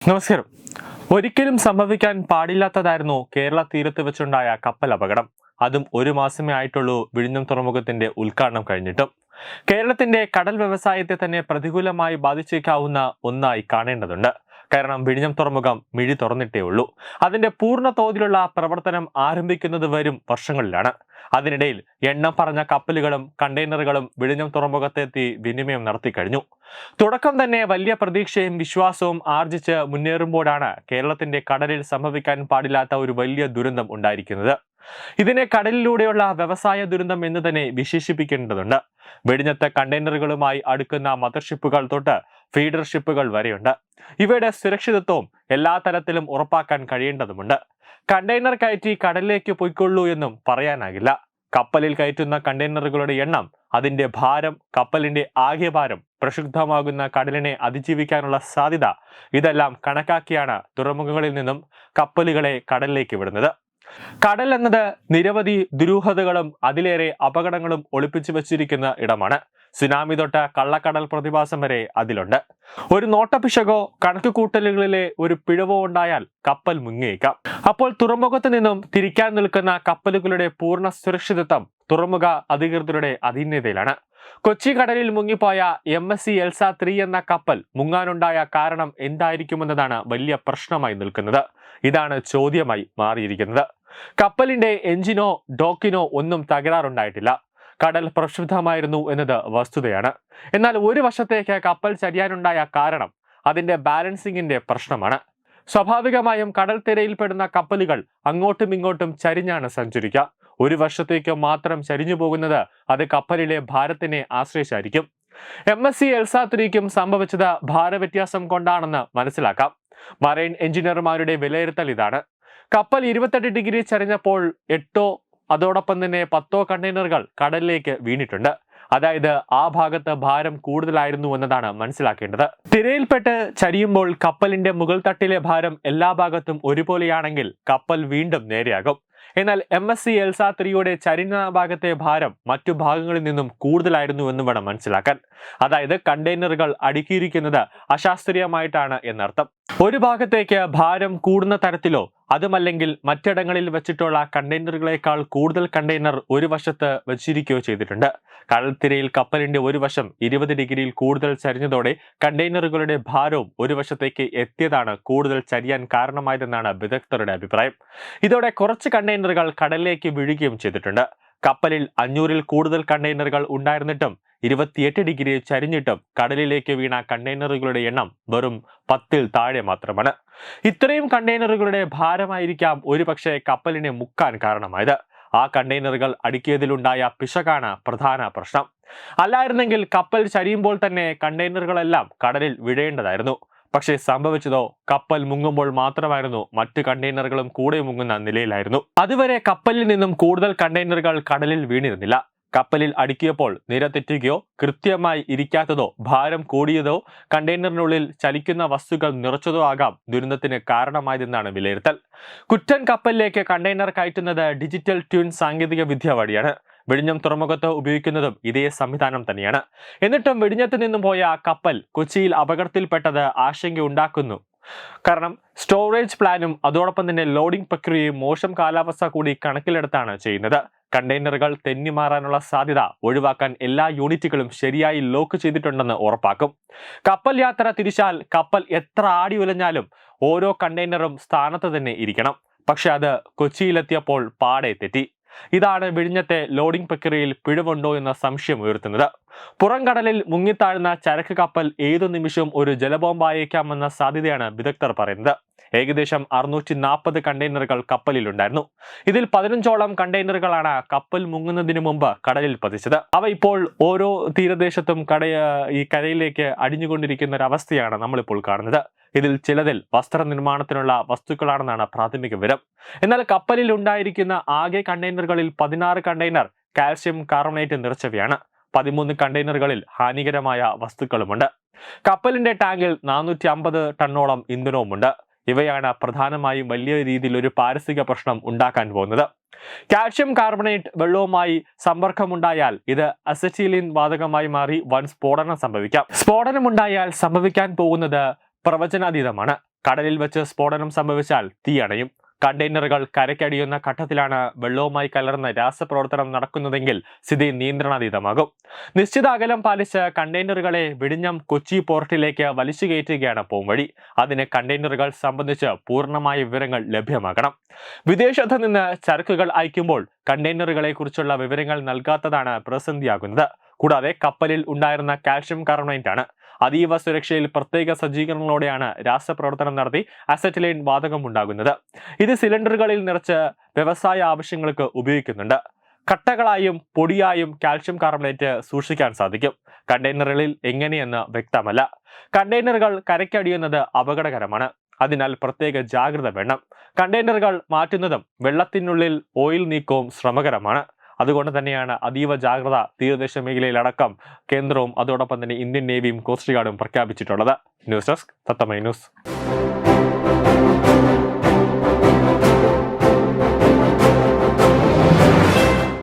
നമസ്കാരം. ഒരിക്കലും സംഭവിക്കാൻ പാടില്ലാത്തതായിരുന്നു കേരള തീരത്ത് വെച്ചുണ്ടായ കപ്പൽ അപകടം. അതും ഒരു മാസമേ ആയിട്ടുള്ളൂ വിഴിഞ്ഞം തുറമുഖത്തിന്റെ ഉദ്ഘാടനം കഴിഞ്ഞിട്ടും. കേരളത്തിന്റെ കടൽ വ്യവസായത്തെ തന്നെ പ്രതികൂലമായി ബാധിച്ചേക്കാവുന്ന ഒന്നായി കാണേണ്ടതുണ്ട്. കാരണം വിഴിഞ്ഞം തുറമുഖം മിഴി തുറന്നിട്ടേ ഉള്ളൂ. അതിന്റെ പൂർണ്ണ തോതിലുള്ള പ്രവർത്തനം ആരംഭിക്കുന്നത് വരും വർഷങ്ങളിലാണ്. അതിനിടയിൽ എണ്ണം പറഞ്ഞ കപ്പലുകളും കണ്ടെയ്നറുകളും വിഴിഞ്ഞം തുറമുഖത്തെത്തി വിനിമയം നടത്തി കഴിഞ്ഞു. തുടക്കം തന്നെ വലിയ പ്രതീക്ഷയും വിശ്വാസവും ആർജിച്ച് മുന്നേറുമ്പോഴാണ് കേരളത്തിന്റെ കടലിൽ സംഭവിക്കാൻ പാടില്ലാത്ത ഒരു വലിയ ദുരന്തം ഉണ്ടായിരിക്കുന്നത്. ഇതിനെ കടലിലൂടെയുള്ള വ്യവസായ ദുരന്തം എന്ന് തന്നെ വിശേഷിപ്പിക്കേണ്ടതുണ്ട്. വെടിഞ്ഞത്തെ കണ്ടെയ്നറുകളുമായി അടുക്കുന്ന മദർഷിപ്പുകൾ തൊട്ട് ഫീഡർ ഷിപ്പുകൾ വരെയുണ്ട്. ഇവയുടെ സുരക്ഷിതത്വവും എല്ലാ തലത്തിലും ഉറപ്പാക്കാൻ കഴിയേണ്ടതുണ്ട്. കണ്ടെയ്നർ കയറ്റി കടലിലേക്ക് പൊയ്ക്കൊള്ളൂ എന്നും പറയാനാകില്ല. കപ്പലിൽ കയറ്റുന്ന കണ്ടെയ്നറുകളുടെ എണ്ണം, അതിന്റെ ഭാരം, കപ്പലിന്റെ ആകെ ഭാരം, പ്രക്ഷുബ്ധമാകുന്ന കടലിനെ അതിജീവിക്കാനുള്ള സാധ്യത, ഇതെല്ലാം കണക്കാക്കിയാണ് തുറമുഖങ്ങളിൽ നിന്നും കപ്പലുകളെ കടലിലേക്ക് വിടുന്നത്. കടൽ എന്നത് നിരവധി ദുരൂഹതകളും അതിലേറെ അപകടങ്ങളും ഒളിപ്പിച്ചു വച്ചിരിക്കുന്ന ഇടമാണ്. സുനാമി തൊട്ട് കള്ളക്കടൽ പ്രതിഭാസം വരെ അതിലുണ്ട്. ഒരു നോട്ടപ്പിശകോ കണക്കുകൂട്ടലുകളിലെ ഒരു പിഴവോ ഉണ്ടായാൽ കപ്പൽ മുങ്ങിയേക്കാം. അപ്പോൾ തുറമുഖത്ത് നിന്നും തിരിക്കാൻ നിൽക്കുന്ന കപ്പലുകളുടെ പൂർണ്ണ സുരക്ഷിതത്വം തുറമുഖ അധികൃതരുടെ അധീനതയിലാണ്. കൊച്ചി കടലിൽ മുങ്ങിപ്പോയ MSC എൽസ 3 എന്ന കപ്പൽ മുങ്ങാനുണ്ടായ കാരണം എന്തായിരിക്കുമെന്നതാണ് വലിയ പ്രശ്നമായി നിൽക്കുന്നത്. ഇതാണ് ചോദ്യമായി മാറിയിരിക്കുന്നത്. കപ്പലിന്റെ എഞ്ചിനോ ഡോക്കിനോ ഒന്നും തകരാറുണ്ടായിട്ടില്ല. കടൽ പ്രക്ഷുബ്ധമായിരുന്നു എന്നത് വസ്തുതയാണ്. എന്നാൽ ഒരു വശത്തേക്ക് കപ്പൽ ചരിയാനുണ്ടായ കാരണം അതിന്റെ ബാലൻസിങ്ങിന്റെ പ്രശ്നമാണ്. സ്വാഭാവികമായും കടൽ തിരയിൽപ്പെടുന്ന കപ്പലുകൾ അങ്ങോട്ടും ഇങ്ങോട്ടും ചരിഞ്ഞാണ് സഞ്ചരിക്കുക. ഒരു വർഷത്തേക്ക് മാത്രം ചരിഞ്ഞു പോകുന്നത് അത് കപ്പലിലെ ഭാരത്തിനെ ആശ്രയിച്ചായിരിക്കും. MSC എൽസ 3ക്കും സംഭവിച്ചത് ഭാരവ്യത്യാസം കൊണ്ടാണെന്ന് മനസ്സിലാക്കാം. മറൈൻ എഞ്ചിനീയർമാരുടെ വിലയിരുത്തൽ ഇതാണ്. കപ്പൽ 28 ഡിഗ്രി ചരിഞ്ഞപ്പോൾ 8 അതോടൊപ്പം തന്നെ 10 കണ്ടെയ്നറുകൾ കടലിലേക്ക് വീണിട്ടുണ്ട്. അതായത് ആ ഭാഗത്ത് ഭാരം കൂടുതലായിരുന്നു എന്നതാണ് മനസ്സിലാക്കേണ്ടത്. തിരയിൽപ്പെട്ട് ചരിയുമ്പോൾ കപ്പലിന്റെ മുകൾ തട്ടിലെ ഭാരം എല്ലാ ഭാഗത്തും ഒരുപോലെയാണെങ്കിൽ കപ്പൽ വീണ്ടും നേരെയാകും. എന്നാൽ MSC എൽസ 3യുടെ ചരിഞ്ഞ ഭാഗത്തെ ഭാരം മറ്റു ഭാഗങ്ങളിൽ നിന്നും കൂടുതലായിരുന്നു എന്ന് വേണം മനസ്സിലാക്കാൻ. അതായത് കണ്ടെയ്നറുകൾ അടുക്കിയിരിക്കുന്നത് അശാസ്ത്രീയമായിട്ടാണ് എന്നർത്ഥം. ഒരു ഭാഗത്തേക്ക് ഭാരം കൂടുന്ന തരത്തിലോ അതുമല്ലെങ്കിൽ മറ്റിടങ്ങളിൽ വെച്ചിട്ടുള്ള കണ്ടെയ്നറുകളെക്കാൾ കൂടുതൽ കണ്ടെയ്നർ ഒരു വശത്ത് വെച്ചിരിക്കുകയോ ചെയ്തിട്ടുണ്ട്. കടൽത്തിരയിൽ കപ്പലിന്റെ ഒരു വശം 20 ഡിഗ്രിയിൽ കൂടുതൽ ചരിഞ്ഞതോടെ കണ്ടെയ്നറുകളുടെ ഭാരവും ഒരു വശത്തേക്ക് എത്തിയതാണ് കൂടുതൽ ചരിയാൻ കാരണമായതെന്നാണ് വിദഗ്ധരുടെ അഭിപ്രായം. ഇതോടെ കുറച്ച് കണ്ടെയ്നറുകൾ കടലിലേക്ക് വീഴുകയും ചെയ്തിട്ടുണ്ട്. കപ്പലിൽ 500-ൽ കൂടുതൽ കണ്ടെയ്നറുകൾ ഉണ്ടായിരുന്നിട്ടും 28 ഡിഗ്രി ചരിഞ്ഞിട്ടും കടലിലേക്ക് വീണ കണ്ടെയ്നറുകളുടെ എണ്ണം വെറും 10-ൽ താഴെ മാത്രമാണ്. ഇത്രയും കണ്ടെയ്നറുകളുടെ ഭാരമായിരിക്കാം ഒരുപക്ഷെ കപ്പലിനെ മുക്കാൻ കാരണമായത്. ആ കണ്ടെയ്നറുകൾ അടുക്കിയതിലുണ്ടായ പിശകാണ് പ്രധാന പ്രശ്നം. അല്ലായിരുന്നെങ്കിൽ കപ്പൽ ചരിയുമ്പോൾ തന്നെ കണ്ടെയ്നറുകളെല്ലാം കടലിൽ വീഴേണ്ടതായിരുന്നു. പക്ഷേ സംഭവിച്ചതോ കപ്പൽ മുങ്ങുമ്പോൾ മാത്രമായിരുന്നു. മറ്റു കണ്ടെയ്നറുകളും കൂടെ മുങ്ങുന്ന നിലയിലായിരുന്നു. അതുവരെ കപ്പലിൽ നിന്നും കൂടുതൽ കണ്ടെയ്നറുകൾ കടലിൽ വീണിരുന്നില്ല. കപ്പലിൽ അടുക്കിയപ്പോൾ നിര തെറ്റുകയോ കൃത്യമായി ഇരിക്കാത്തതോ ഭാരം കൂടിയതോ കണ്ടെയ്നറിനുള്ളിൽ ചലിക്കുന്ന വസ്തുക്കൾ നിറച്ചതോ ആകാം ദുരന്തത്തിന് കാരണമായതെന്നാണ് വിലയിരുത്തൽ. കുറ്റൻ കപ്പലിലേക്ക് കണ്ടെയ്നർ കയറ്റുന്നത് ഡിജിറ്റൽ ട്യൂൺ സാങ്കേതിക വിദ്യ വഴിയാണ്. വിഴിഞ്ഞം തുറമുഖത്ത് ഉപയോഗിക്കുന്നതും ഇതേ സംവിധാനം തന്നെയാണ്. എന്നിട്ടും വിഴിഞ്ഞത്ത് നിന്നും പോയ കപ്പൽ കൊച്ചിയിൽ അപകടത്തിൽപ്പെട്ടത് ആശങ്കയുണ്ടാക്കുന്നു. കാരണം സ്റ്റോറേജ് പ്ലാനും അതോടൊപ്പം തന്നെ ലോഡിംഗ് പ്രക്രിയയും മോശം കാലാവസ്ഥ കൂടി കണക്കിലെടുത്താണ് ചെയ്യുന്നത്. കണ്ടെയ്നറുകൾ തെന്നിമാറാനുള്ള സാധ്യത ഒഴിവാക്കാൻ എല്ലാ യൂണിറ്റുകളും ശരിയായി ലോക്ക് ചെയ്തിട്ടുണ്ടെന്ന് ഉറപ്പാക്കും. കപ്പൽ യാത്ര തിരിച്ചാൽ കപ്പൽ എത്ര ആടി ഉലഞ്ഞാലും ഓരോ കണ്ടെയ്നറും സ്ഥാനത്ത് തന്നെ ഇരിക്കണം. പക്ഷെ അത് കൊച്ചിയിലെത്തിയപ്പോൾ പാടെ തെറ്റി. ഇതാണ് വിഴിഞ്ഞത്തെ ലോഡിംഗ് പ്രക്രിയയിൽ പിഴവുണ്ടോ എന്ന സംശയം ഉയർത്തുന്നത്. പുറം കടലിൽ മുങ്ങിത്താഴുന്ന ചരക്ക് കപ്പൽ ഏതു നിമിഷവും ഒരു ജലബോംബായേക്കാമെന്ന സാധ്യതയാണ് വിദഗ്ധർ പറയുന്നത്. ഏകദേശം 640 കണ്ടെയ്നറുകൾ കപ്പലിലുണ്ടായിരുന്നു. ഇതിൽ 15ഓളം കണ്ടെയ്നറുകളാണ് കപ്പൽ മുങ്ങുന്നതിന് മുമ്പ് കടലിൽ പതിച്ചത്. അവ ഇപ്പോൾ ഓരോ തീരദേശത്തും ഈ കരയിലേക്ക് അടിഞ്ഞുകൊണ്ടിരിക്കുന്ന ഒരു അവസ്ഥയാണ് നമ്മളിപ്പോൾ കാണുന്നത്. ഇതിൽ ചിലതിൽ വസ്ത്രനിർമ്മാണത്തിനുള്ള വസ്തുക്കളാണെന്നാണ് പ്രാഥമിക വിവരം. എന്നാൽ കപ്പലിൽ ഉണ്ടായിരിക്കുന്ന ആകെ കണ്ടെയ്നറുകളിൽ 16 കണ്ടെയ്നർ കാൽസ്യം കാർബണേറ്റ് നിറച്ചവയാണ്. 13 കണ്ടെയ്നറുകളിൽ ഹാനികരമായ വസ്തുക്കളുമുണ്ട്. കപ്പലിന്റെ ടാങ്കിൽ 450 ടണ്ണോളം ഇന്ധനവുമുണ്ട്. ഇവയാണ് പ്രധാനമായും വലിയ രീതിയിൽ ഒരു പാരിസ്ഥിതിക പ്രശ്നം ഉണ്ടാക്കാൻ പോകുന്നത്. കാൽഷ്യം കാർബണേറ്റ് വെള്ളവുമായി സമ്പർക്കമുണ്ടായാൽ ഇത് അസറ്റീലിൻ വാതകമായി മാറി വൻ സ്ഫോടനം സംഭവിക്കാം. സ്ഫോടനമുണ്ടായാൽ സംഭവിക്കാൻ പോകുന്നത് പ്രവചനാതീതമാണ്. കടലിൽ വെച്ച് സ്ഫോടനം സംഭവിച്ചാൽ തീയണയും. കണ്ടെയ്നറുകൾ കരയ്ക്കടിയുന്ന ഘട്ടത്തിലാണ് വെള്ളവുമായി കലർന്ന് രാസപ്രവർത്തനം നടക്കുന്നതെങ്കിൽ സ്ഥിതി നിയന്ത്രണാതീതമാകും. നിശ്ചിത അകലം പാലിച്ച് കണ്ടെയ്നറുകളെ വിഴിഞ്ഞം കൊച്ചി പോർട്ടിലേക്ക് വലിച്ചു കയറ്റുകയാണ് പോംവഴി. അതിന് കണ്ടെയ്നറുകൾ സംബന്ധിച്ച് പൂർണ്ണമായ വിവരങ്ങൾ ലഭ്യമാകണം. വിദേശത്ത് നിന്ന് ചരക്കുകൾ അയക്കുമ്പോൾ കണ്ടെയ്നറുകളെ കുറിച്ചുള്ള വിവരങ്ങൾ നൽകാത്തതാണ് പ്രതിസന്ധിയാകുന്നത്. കൂടാതെ കപ്പലിൽ ഉണ്ടായിരുന്ന കാൽഷ്യം കാർബണേറ്റ് ആണ്. അതീവ സുരക്ഷയിൽ പ്രത്യേക സജ്ജീകരണങ്ങളോടെയാണ് രാസപ്രവർത്തനം നടത്തി അസറ്റിലൈൻ വാതകം ഉണ്ടാകുന്നത്. ഇത് സിലിണ്ടറുകളിൽ നിറച്ച് വ്യവസായ ആവശ്യങ്ങൾക്ക് ഉപയോഗിക്കുന്നുണ്ട്. കട്ടകളായും പൊടിയായും കാൽഷ്യം കാർബണേറ്റ് സൂക്ഷിക്കാൻ സാധിക്കും. കണ്ടെയ്നറുകളിൽ എങ്ങനെയെന്ന് വ്യക്തമല്ല. കണ്ടെയ്നറുകൾ കരയ്ക്കടിയുന്നത് അപകടകരമാണ്. അതിനാൽ പ്രത്യേക ജാഗ്രത വേണം. കണ്ടെയ്നറുകൾ മാറ്റുന്നതും വെള്ളത്തിനുള്ളിൽ ഓയിൽ നീക്കവും ശ്രമകരമാണ്. അതുകൊണ്ട് തന്നെയാണ് അതീവ ജാഗ്രത തീരദേശ മേഖലയിലടക്കം കേന്ദ്രവും അതോടൊപ്പം തന്നെ ഇന്ത്യൻ നേവിയും കോസ്റ്റ് ഗാർഡും പ്രഖ്യാപിച്ചിട്ടുള്ളത്. ന്യൂസ് ഡെസ്ക് തത്തമൈ ന്യൂസ്.